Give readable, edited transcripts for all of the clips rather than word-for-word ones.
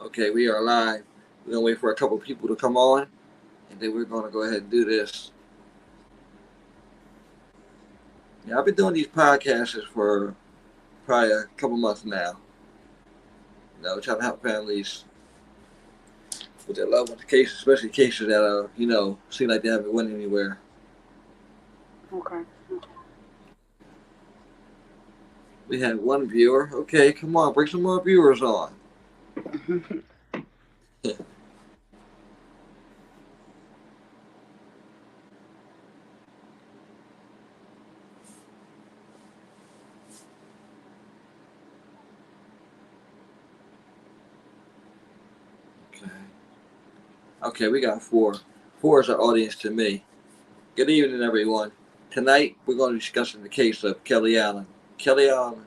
Okay, we are live. We're gonna wait for a couple of people to come on, and then we're gonna go ahead and do this. Yeah, I've been doing these podcasts for probably a couple months now. Trying to help families with their loved ones cases, especially cases that seem like they haven't went anywhere. Okay. We had one viewer. Okay, come on, bring some more viewers on. Okay. Okay, we got four. Four is our audience to me. Good evening, everyone. Tonight, we're going to be discussing the case of Kelly Allen. Kelly Allen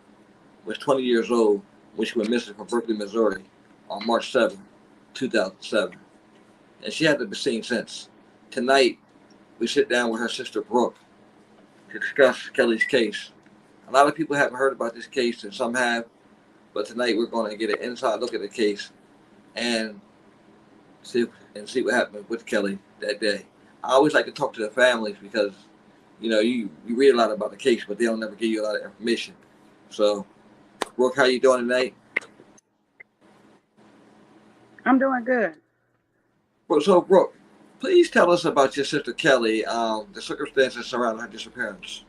was 20 years old when she went missing from Berkeley, Missouri on March 7, 2007. And she hasn't been seen since. Tonight, we sit down with her sister Brooke to discuss Kelly's case. A lot of people haven't heard about this case, and some have, but tonight we're going to get an inside look at the case and see what happened with Kelly that day. I always like to talk to the families because you read a lot about the case, but they don't never give you a lot of information. So, Brooke, how you doing tonight? I'm doing good. Well, so, Brooke, please tell us about your sister Kelly, the circumstances surrounding her disappearance.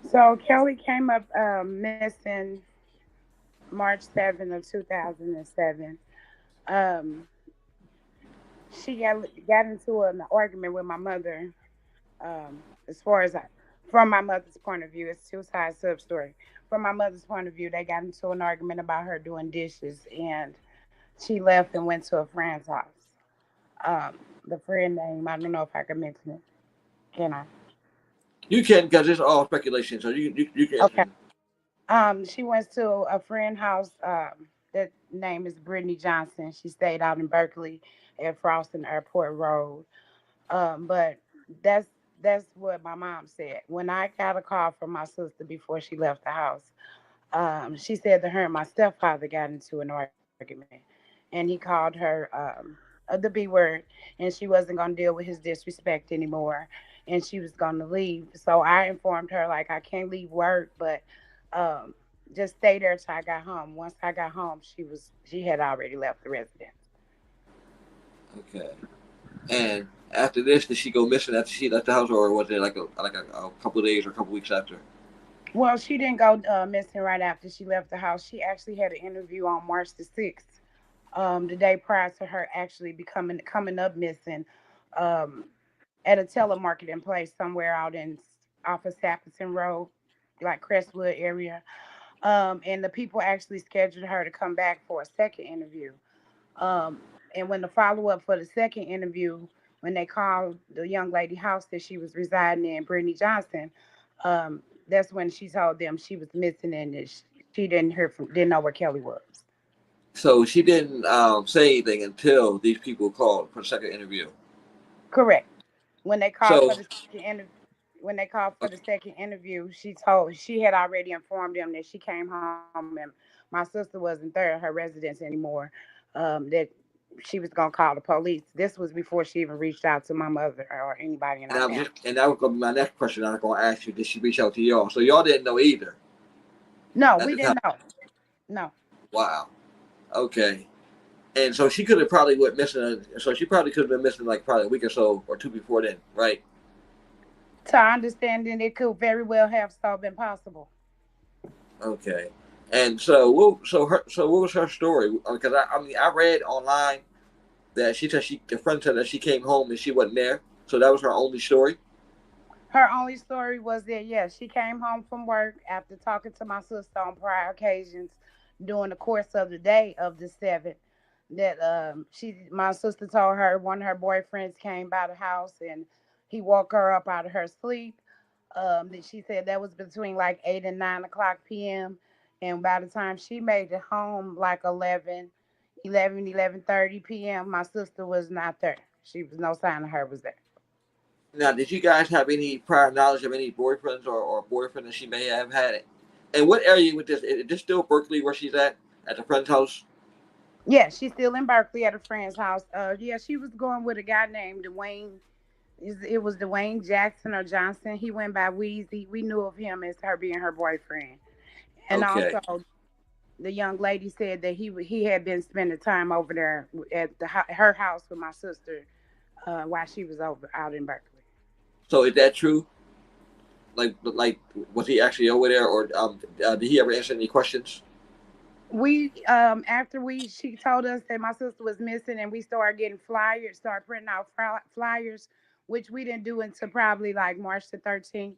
So Kelly came up missing March 7th of 2007. Um, she got into an argument with my mother. As far as from my mother's point of view, it's two sides to the story. From my mother's point of view, they got into an argument about her doing dishes, and she left and went to a friend's house. The friend name, I don't know if I can mention it. Can I? You can, because it's all speculation, so you Okay. can. She went to a friend house. That name is Brittany Johnson. She stayed out in Berkeley at Froston Airport Road. But that's that's what my mom said. When I got a call from my sister before she left the house, she said that her and my stepfather got into an argument, and he called her the B word, and she wasn't gonna deal with his disrespect anymore, and she was gonna leave. So I informed her like I can't leave work, but um, just stay there till I got home. Once I got home, she had already left the residence. Okay. And after this, did she go missing after she left the house, or was it like a couple of days or a couple of weeks after? Well, she didn't go missing right after she left the house. She actually had an interview on March 6th, the day prior to her actually becoming coming up missing, um, at a telemarketing place somewhere out in off of Sappleton Road, like Crestwood area. And the people actually scheduled her to come back for a second interview. And when the follow up for the second interview, when they called the young lady house that she was residing in, Brittany Johnson, that's when she told them she was missing and that she didn't know where Kelly was. So she didn't say anything until these people called for the second interview. Correct. When they called So, for the second interview, she had already informed them that she came home and my sister wasn't there at her residence anymore. That she was gonna call the police. This was before she even reached out to my mother or anybody in our family. and that was going to be my next question. I was going to ask you, did she reach out to y'all? So y'all didn't know either No, at we the time. didn't know. No. Wow. Okay. And so she could have probably went missing. So she probably could have been missing like probably a week or so or two before then, right? To our understanding, it could very well have so been possible. Okay. And so what was her story? Because I mean, I read online that she said the friend said that she came home and she wasn't there. So that was her only story. Her only story was that, yes, she came home from work after talking to my sister on prior occasions during the course of the day of the 7th. That my sister told her one of her boyfriends came by the house and he woke her up out of her sleep. That she said that was between like 8 and 9 o'clock p.m. And by the time she made it home, like 11:30 p.m., my sister was not there. She was no sign of her was there. Now, did you guys have any prior knowledge of any boyfriends or boyfriend that she may have had? And what area with this? Is this still Berkeley where she's at? at the friend's house? Yeah, she's still in Berkeley at a friend's house. Yeah, she was going with a guy named Dwayne. It was Dwayne Jackson or Johnson. He went by Wheezy. We knew of him as her being her boyfriend. And Okay. also, the young lady said that he had been spending time over there at her house with my sister while she was over out in Berkeley. So is that true? Like, was he actually over there, or did he ever answer any questions? We after we she told us that my sister was missing, and we started getting flyers, started printing out flyers, which we didn't do until probably like March the 13th,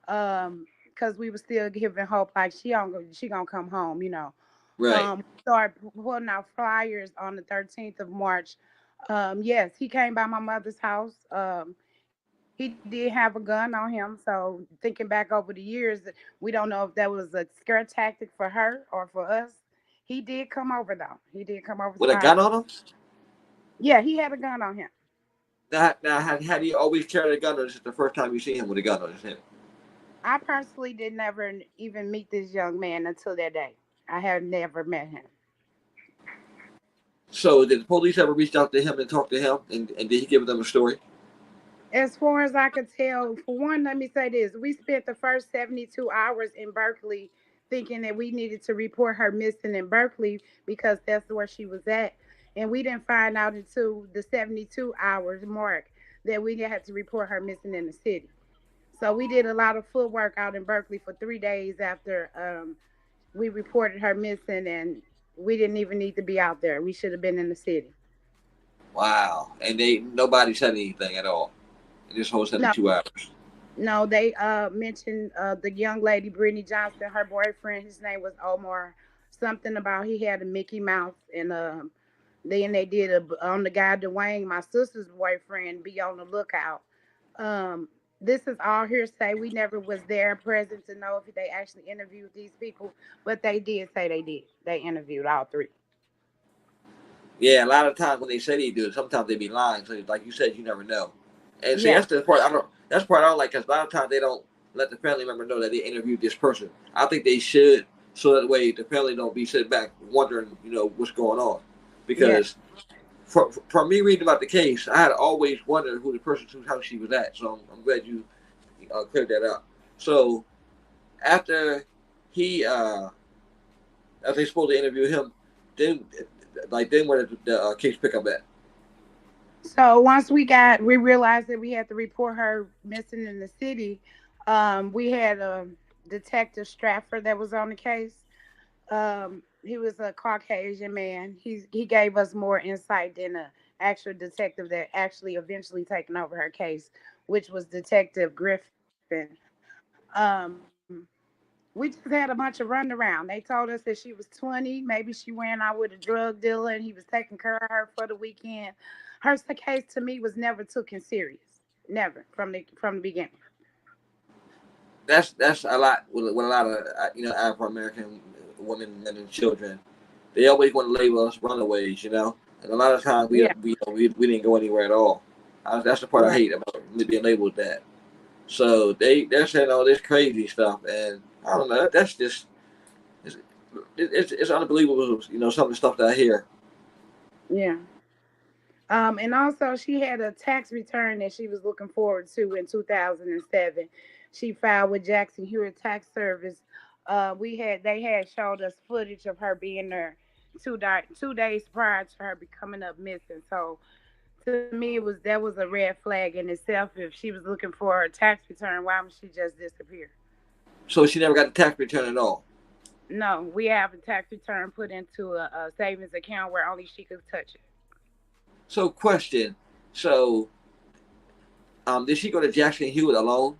because we were still giving hope like she gonna come home, you know. Right. Started putting out flyers on the 13th of March. Yes, he came by my mother's house. He did have a gun on him. So thinking back over the years, we don't know if that was a scare tactic for her or for us. He did come over though. He did come over to With a my gun house. on him? Yeah, he had a gun on him. Now, had he always carried a gun, or is this the first time you see him with a gun on his hip? I personally did never even meet this young man until that day. I have never met him. So did the police ever reach out to him and talk to him, and did he give them a story? As far as I could tell, for one, let me say this. We spent the first 72 hours in Berkeley thinking that we needed to report her missing in Berkeley because that's where she was at. And we didn't find out until the 72 hours mark that we had to report her missing in the city. So we did a lot of footwork out in Berkeley for 3 days after we reported her missing, and we didn't even need to be out there. We should have been in the city. Wow. And nobody said anything at all in this whole No, 72 hours. no, they mentioned the young lady, Brittany Johnson, her boyfriend. His name was Omar. Something about he had a Mickey Mouse, and then they did on the guy Dwayne, my sister's boyfriend. Be on the lookout. This is all hearsay. We never was there present to know if they actually interviewed these people, but they did say they did. They interviewed all three. Yeah, a lot of times when they say they do it, sometimes they be lying. So like you said, you never know. And see, Yeah, that's the part I don't. That's the part I don't like, because a lot of times they don't let the family member know that they interviewed this person. I think they should, so that way the family don't be sitting back wondering, what's going on. yeah. Because from me reading about the case, I had always wondered who the person whose house she was at. So I'm glad you cleared that up. So after he, as they supposed to interview him, then then where did the case pick up at? So once we realized that we had to report her missing in the city. We had Detective Stratford that was on the case. He was a Caucasian man. He gave us more insight than a actual detective that actually eventually taken over her case, which was Detective Griffin. Um, we just had a bunch of runaround. They told us that she was 20, maybe she went out with a drug dealer, and he was taking care of her for the weekend. Her case to me was never taken serious, never from the beginning. That's a lot with a lot of Afro American women, men, and children. They always want to label us runaways, and a lot of times we Yeah, we didn't go anywhere at all. That's the part I right. hate about being labeled that. So they're saying all this crazy stuff, and I don't know. That's just it's it's unbelievable. Some of the stuff that I hear. Yeah. And also, she had a tax return that she was looking forward to in 2007. She filed with Jackson Hewitt Tax Service. They had showed us footage of her being there 2 days prior to her becoming up missing. So to me, that was a red flag in itself. If she was looking for her tax return, why would she just disappear? So she never got the tax return at all. No, we have a tax return put into a savings account where only she could touch it. So question. So did she go to Jackson Hewitt alone?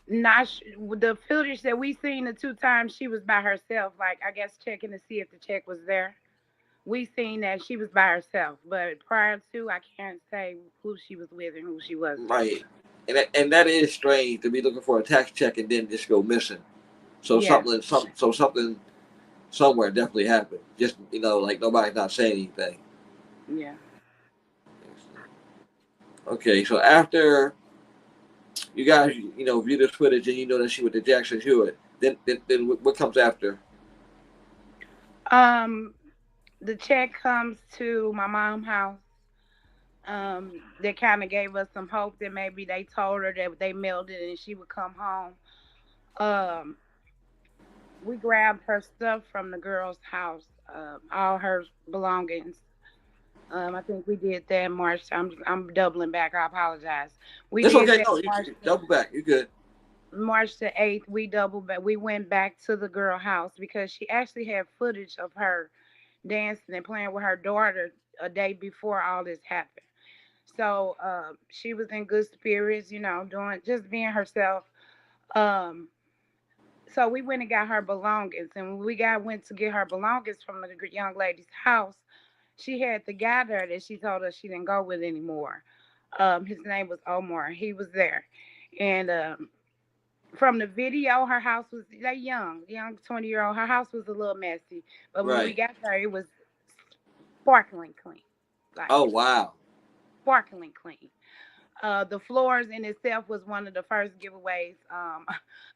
Not the footage that we seen the 2 times she was by herself. Like I guess checking to see if the check was there. We seen that she was by herself, but prior to, I can't say who she was with and who she wasn't. Right. And that is strange to be looking for a tax check and then just go missing. So Yeah, something somewhere definitely happened. Just like nobody's not saying anything. yeah. Okay, so after you guys view this footage and you know that she went to Jackson Hewitt, then what comes after? Um, the check comes to my mom's house. They kind of gave us some hope that maybe they told her that they mailed it and she would come home. Um, we grabbed her stuff from the girl's house, all her belongings. I think we did that March. I'm doubling back. I apologize. We It's did okay. that No, you double back. You're good. March the 8th. We doubled back. We went back to the girl house because she actually had footage of her dancing and playing with her daughter a day before all this happened. So she was in good spirits, doing just being herself. Um, so we went and got her belongings, and when we got went to get her belongings from the young lady's house, she had the guy there that she told us she didn't go with anymore. His name was Omar. He was there, and from the video, her house was that young 20-year-old. Her house was a little messy, but when we Right. got there, it was sparkling clean, like Oh wow. sparkling clean. The floors in itself was one of the first giveaways.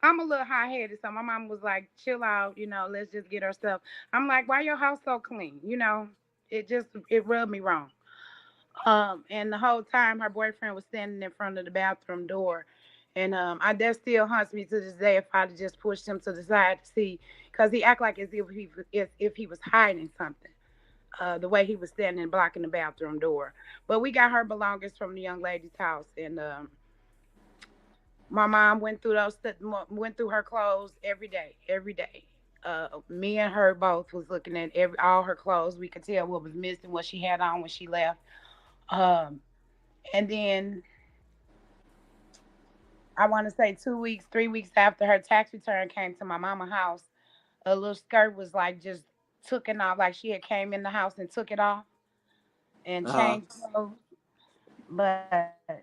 I'm a little high headed, so my mom was like, "Chill out, let's just get our stuff." I'm like, "Why your house so clean?" It rubbed me wrong. And the whole time her boyfriend was standing in front of the bathroom door, and I that still haunts me to this day. If I'd just pushed him to the side to see, because he act like as if he was hiding something. The way he was standing blocking the bathroom door. But we got her belongings from the young lady's house, and my mom went through her clothes every day, every day. Me and her both was looking at all her clothes. We could tell what was missing, what she had on when she left. Um, and then I want to say 2 weeks, 3 weeks after her tax return came to my mama house, a little skirt was like just took it off, like she had came in the house and took it off and Uh huh. changed clothes. But we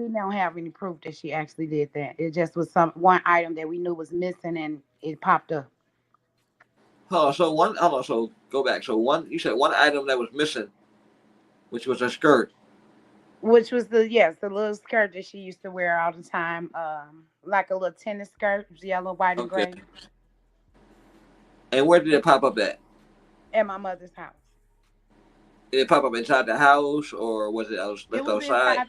don't have any proof that she actually did that. It just was some one item that we knew was missing and it popped up, Hold on. So go back. So one, you said one item that was missing, which was a skirt. which was the little skirt that she used to wear all the time, like a little tennis skirt, yellow, white, and Okay. gray, And where did it pop up at? at my mother's house. Did it pop up inside the house, or was it It left was outside? inside.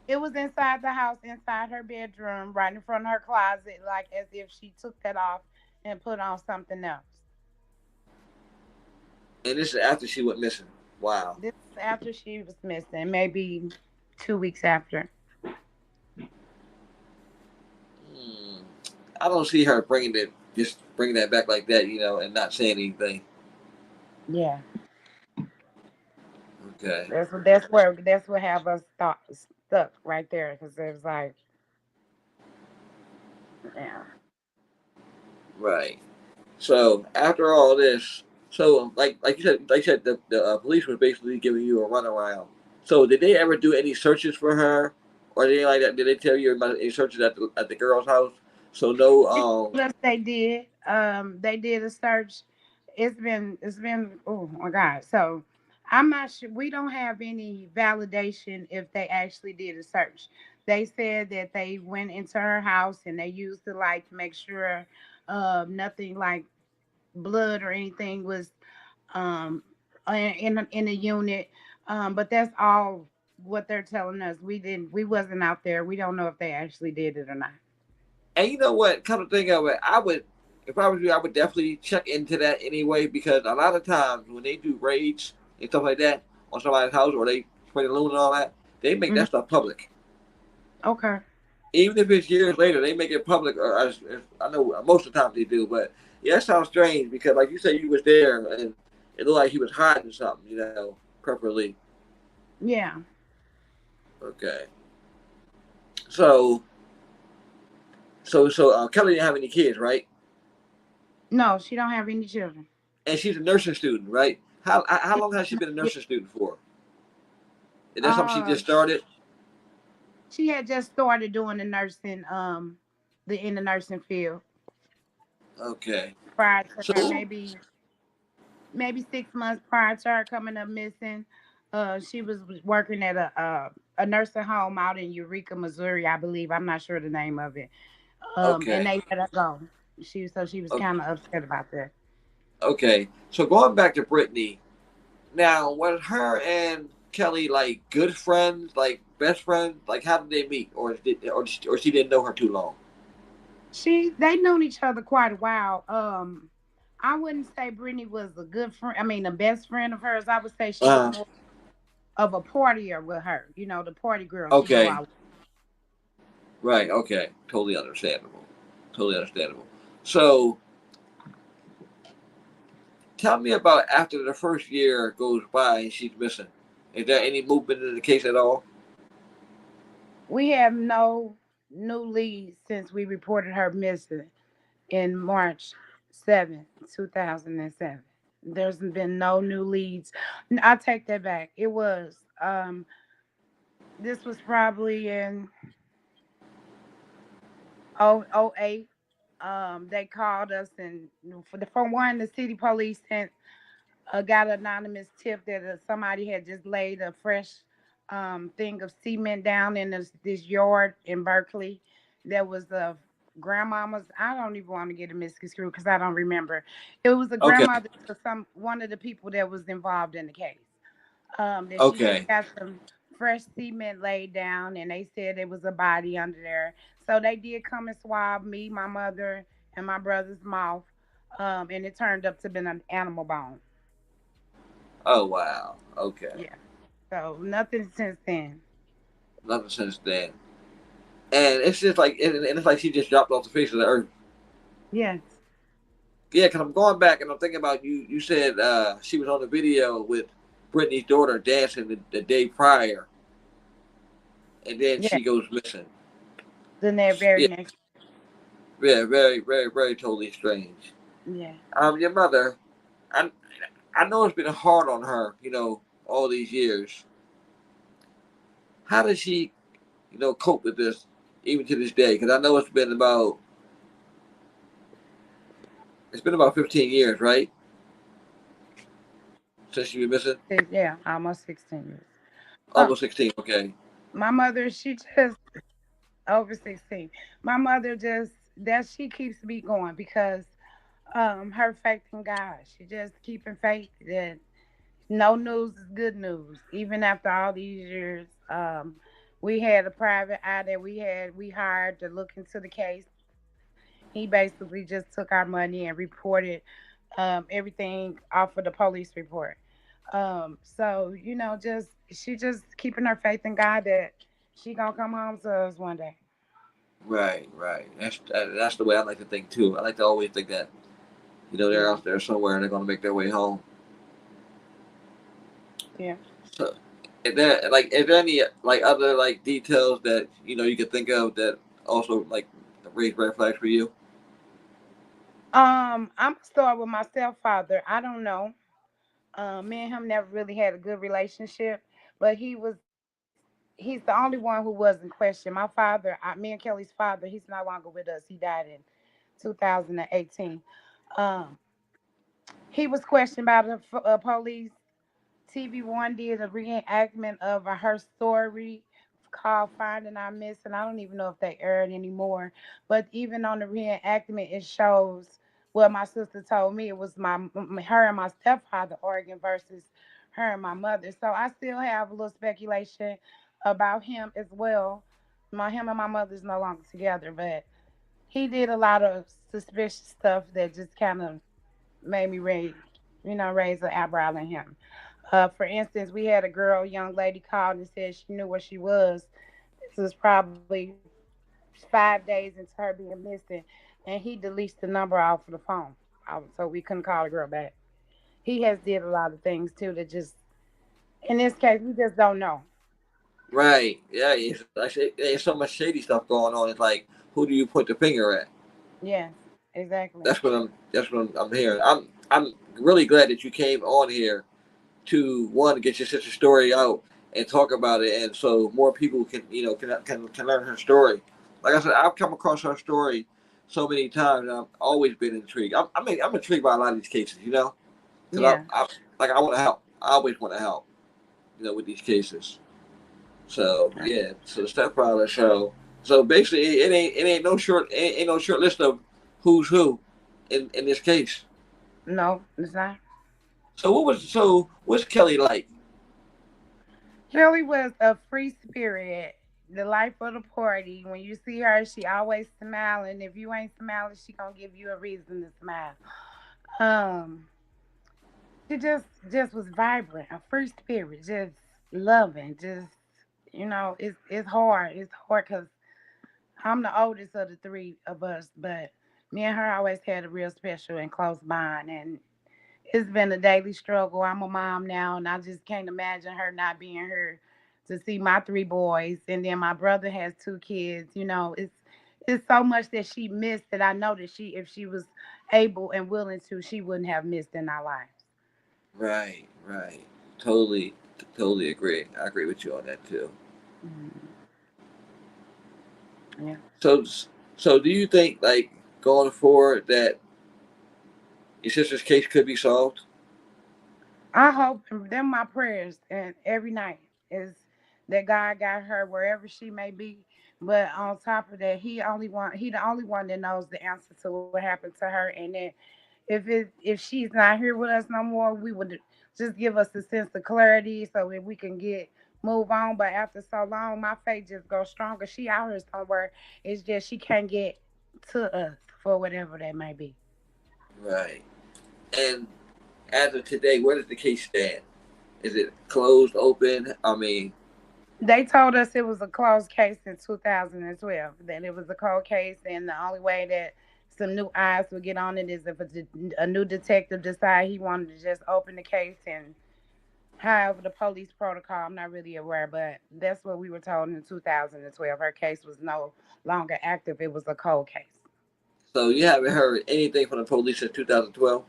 It was inside the house, inside her bedroom, right in front of her closet, like as if she took that off and put on something else. And this is after she went missing. Wow. This is after she was missing, maybe 2 weeks after. Hmm. I don't see her bringing that back like that, and not saying anything. Yeah. Okay. That's what have us stuck right there because it was like, yeah. Right. So after all this, so like you said, the police was basically giving you a runaround. So did they ever do any searches for her, or anything like that? Did they tell you about any searches at the girl's house? So no. They told us they did. They did a search. It's been oh my God. So I'm not sure. We don't have any validation if they actually did a search. They said that they went into her house and they used the light to make sure nothing like blood or anything was um in a unit. But that's all what they're telling us. We wasn't out there. We don't know if they actually did it or not. And you know what? Come to think of it, if I was you, I would definitely check into that anyway, because a lot of times when they do raids and stuff like that on somebody's house, or they spray the loot and all that, they make Mhm. that stuff public. Okay. Even if it's years later, they make it public. Or I know most of the time they do, but yeah, that sounds strange because, like you said, you was there and it looked like he was hiding something, preferably. Yeah. Okay, so Kelly didn't have any kids, right? No, she don't have any children. And she's a nursing student, right? How Yeah. long has she been a Yeah. nursing student for? Is that something she Uh, just started? she had just started doing the nursing, in the nursing field Okay. prior to her, So maybe 6 months prior to her coming up missing. She was working at a nursing home out in Eureka, Missouri, I believe. I'm not sure the name of it. And okay, they let her go. She was kind of upset about that. Okay, so going back to Brittany, now was her and Kelly like good friends, like best friends? Like how did they meet, or she didn't know her too long? They known each other quite a while. I wouldn't say Brittany was a good friend. I mean, the best friend of hers. I would say she was Uh, more of a partier with her. You know, the party girl she go okay, out. right, okay, totally understandable, totally understandable. So tell me about after the first year goes by and she's missing. Is there any movement in the case at all? We have no new leads since we reported her missing in March 7th, 2007. There's been no new leads. I take that back. It was this was probably in 08. They called us, and for one, the city police sent got an anonymous tip that somebody had just laid a fresh thing of cement down in this yard in Berkeley. There was a grandmama's. I don't even want to get a misconstrued because I don't remember. It was a Okay, grandmother to some one of the people that was involved in the case. That she just okay, got some fresh cement laid down, and they said there was a body under there. So they did come and swab me, my mother, and my brother's mouth, and it turned up to be an animal bone. oh wow, okay, Yeah. So nothing since then. nothing since then. And it's just like, and it's like she just dropped off the face of the earth. Yes. Yeah, because I'm going back and I'm thinking about you. You said she was on the video with Brittany's daughter dancing the day prior, and then Yeah. she goes missing. Then that very Yeah, next. yeah, very, very, very totally strange. Yeah. Your mother, I, I know it's been hard on her, all these years. How does she, cope with this, even to this day? Because I know it's been about 15 years, right, since she been missing. Yeah. Almost 16 years. Uh, Almost 16. Okay. my mother, she just over 16. My mother just that she keeps me going because her faith in God. She just keeping faith that no news is good news. Even after all these years, we had a private eye that we hired to look into the case. He basically just took our money and reported everything off of the police report. So just she just keeping her faith in God that she gonna come home to us one day. Right, right. That's the way I like to think too. I like to always think that they're Yeah, out there somewhere and they're gonna make their way home. yeah. So, is there any like other like details that you could think of that also like raise red flags for you? I'm gonna start with my stepfather. I don't know. Me and him never really had a good relationship, but he's the only one who wasn't questioned. My father, me and Kelly's father, he's no longer with us. He died in 2018. Um, he was questioned by the police. TV1 did a reenactment of her story called Finding Our Missing. I don't even know if they aired anymore. But even on the reenactment, it shows what my sister told me. It was her and my stepfather arguing versus her and my mother. So I still have a little speculation about him as well. Him and my mother's no longer together, but he did a lot of suspicious stuff that just kind of made me raise an eyebrow at him. For instance, we had young lady called and said she knew where she was. This was probably 5 days into her being missing, and he deletes the number off of the phone, so we couldn't call the girl back. He has did a lot of things too that just, in this case, we just don't know. Right. Yeah. There's so much shady stuff going on. It's like, who do you put the finger at? Yes, exactly. That's what I'm hearing. I'm really glad that you came on here to one get your sister's story out and talk about it, and so more people can learn her story. Like I said, I've come across her story so many times, and I've always been intrigued. I'm intrigued by a lot of these cases, because Yeah. I want to help. I always want to help, with these cases. So yeah, so the stepfather show. So basically, it ain't no short list of who's who in this case. No, it's not. What's Kelly like? Kelly was a free spirit, the life of the party. When you see her, she always smiling. If you ain't smiling, she gonna give you a reason to smile. Um, she just was vibrant, a free spirit, just loving, just it's hard. It's hard because I'm the oldest of the three of us, but me and her always had a real special and close bond, and it's been a daily struggle. I'm a mom now, and I just can't imagine her not being here to see my three boys, and then my brother has two kids. It's so much that she missed that I know that if she was able and willing to, she wouldn't have missed in our lives. Right, right. Totally, totally agree. I agree with you on that too. Mm, yeah. So, so do you think like going forward that your sister's case could be solved? I hope, and them my prayers, and every night is that God got her wherever she may be. But on top of that, he the only one that knows the answer to what happened to her. And then if she's not here with us no more, we would just give us a sense of clarity so that we can get move on. But after so long, my faith just goes stronger. She out here somewhere. It's just she can't get to us for whatever that may be. Right. And as of today, where does the case stand? Is it closed, open? I mean, They told us it was a closed case in 2012, that it was a cold case, and the only way that some new eyes would get on it is if a new detective decide he wanted to just open the case. And however the police protocol, I'm not really aware, but that's what we were told in 2012. Her case was no longer active. It was a cold case. so you haven't heard anything from the police since 2012?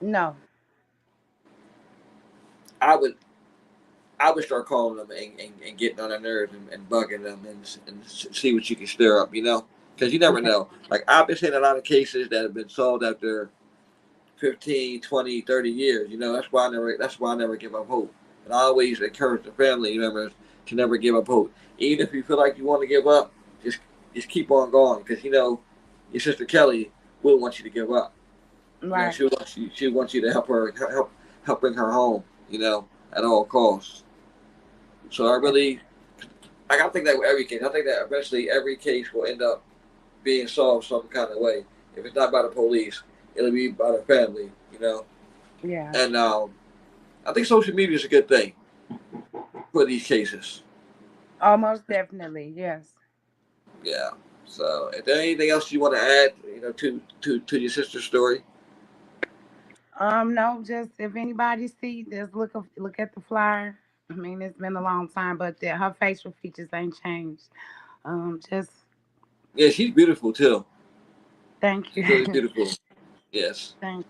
No. I would I would start calling them and getting on their nerves and bugging them and see what you can stir up, you know? Because you never Yeah. know. Like, I've been seeing a lot of cases that have been solved after 15, 20, 30 years. You know, that's why I never give up hope. And I always encourage the family members to never give up hope. Even if you feel like you want to give up, just just keep on going because you know your sister Kelly will want you to give up. You know, Right. she wants you to help bring her home. You know, at all costs. So I gotta think that with every case. I think that eventually every case will end up being solved some kind of way. If it's not by the police, it'll be by the family. You know, Yeah. and I think social media is a good thing for these cases. Almost definitely. Yes. Yeah. So, is there anything else you want to add? You know, to your sister's story? No, just if anybody see, just look at the flyer. I mean, it's been a long time, but her facial features ain't changed. Just Yeah, she's beautiful too. thank you. She's really beautiful. Yes. Thank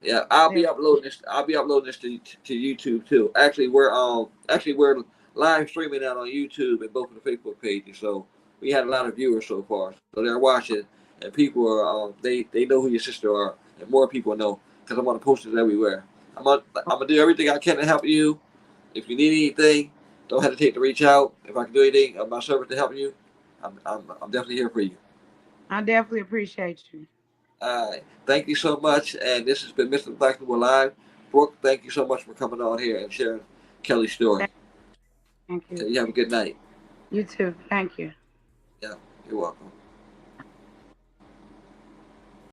Yeah, I'll be you. uploading this. I'll be uploading this to YouTube too. Actually we're live streaming out on YouTube and both of the Facebook pages. So we had a lot of viewers so far. So they're watching, and people are they know who your sister are, and more people know because I'm gonna post it everywhere. I'm gonna do everything I can to help you. If you need anything, don't hesitate to reach out. If I can do anything of my service to help you, I'm definitely here for you. I definitely appreciate you. Thank you so much. And this has been Mr. Blackwood Live. Brooke, thank you so much for coming on here and sharing Kelly's story. Thank you. You have a good night. You too. Thank you. Yeah, you're welcome.